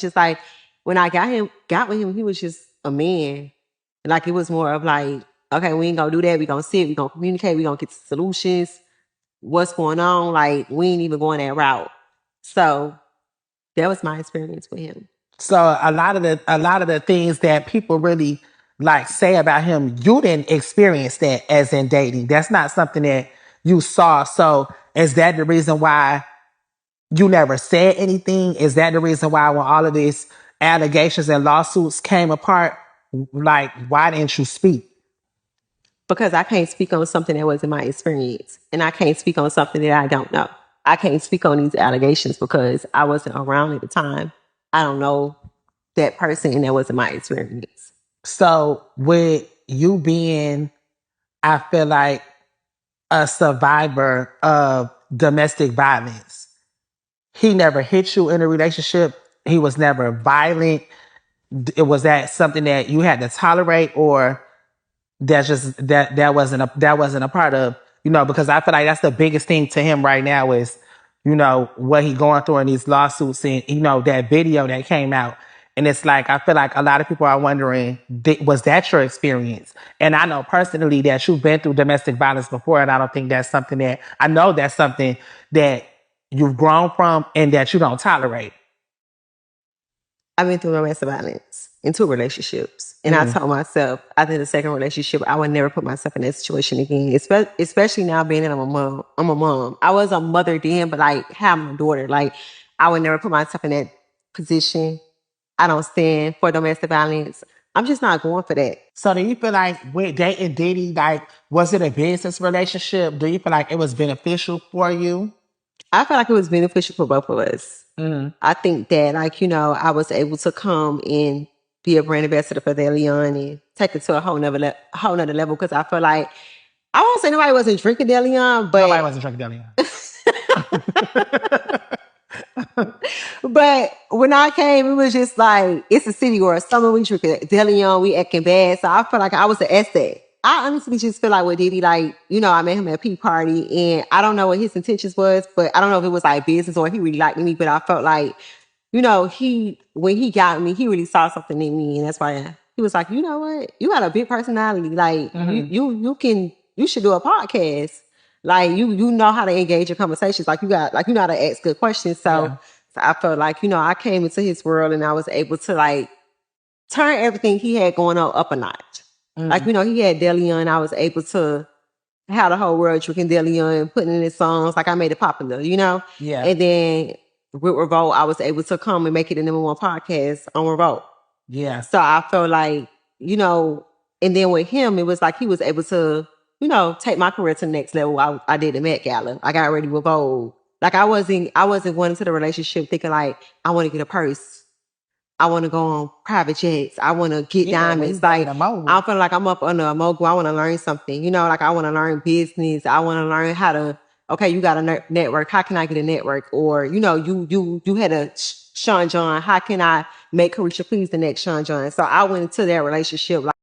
Just like when I got with him, he was just a man. Like it was more of like, okay, we ain't gonna do that. We gonna sit, we gonna communicate, we gonna get solutions. What's going on? Like we ain't even going that route. So that was my experience with him. So a lot of the things that people really like say about him, you didn't experience that as in dating. That's not something that you saw. So is that the reason why you never said anything? Is that the reason why when all of these allegations and lawsuits came apart, like why didn't you speak? Because I can't speak on something that wasn't my experience. And I can't speak on something that I don't know. I can't speak on these allegations because I wasn't around at the time. I don't know that person and that wasn't my experience. So with you being, I feel like, a survivor of domestic violence, he never hit you in a relationship. He was never violent. Was that something that you had to tolerate, or that wasn't a part of, because I feel like that's the biggest thing to him right now is, what he going through in these lawsuits and, that video that came out. And it's like, I feel like a lot of people are wondering, was that your experience? And I know personally that you've been through domestic violence before, and I don't think I know that's something that you've grown from and that you don't tolerate. I've been through domestic violence in 2 relationships. And I told myself after the second relationship, I would never put myself in that situation again, especially now being that I'm a mom. I'm a mom. I was a mother then, but like having a daughter, like I would never put myself in that position. I don't stand for domestic violence. I'm just not going for that. So do you feel like with dating Diddy, like, was it a business relationship? Do you feel like it was beneficial for you? I feel like it was beneficial for both of us. I think that, like, I was able to come and be a brand ambassador for Deleon and take it to a whole nother level because I feel like, I won't say nobody wasn't drinking Deleon, but Nobody wasn't drinking Deleon. but when I came, it was just like, it's a city or a summer we drinking Deleon, we acting bad. So I feel like I was an asset. I honestly just feel like with Diddy, like, I met him at a P party and I don't know what his intentions was, but I don't know if it was like business or he really liked me, but I felt like, when he got me, he really saw something in me. And that's why he was like, you know what? You got a big personality. Like you should do a podcast. Like you know how to engage in conversations. Like you know how to ask good questions. So I felt like, I came into his world and I was able to like turn everything he had going on up a notch. Like, he had Deleon. I was able to have the whole world drinking Deleon, putting in his songs. Like I made it popular, Yeah. And then with Revolt, I was able to come and make it the #1 podcast on Revolt. Yeah. So I felt like, and then with him, it was like he was able to, take my career to the next level. I did the Met Gala. I got ready with Vogue. Like I wasn't going into the relationship thinking like, I want to get a purse. I want to go on private jets. I want to get diamonds. Like I feel like I'm up under a mogul. I want to learn something, like I want to learn business. I want to learn how to, okay, you got a network. How can I get a network? Or, you had a Sean John. How can I make Carisha Please the next Sean John? So I went into that relationship like,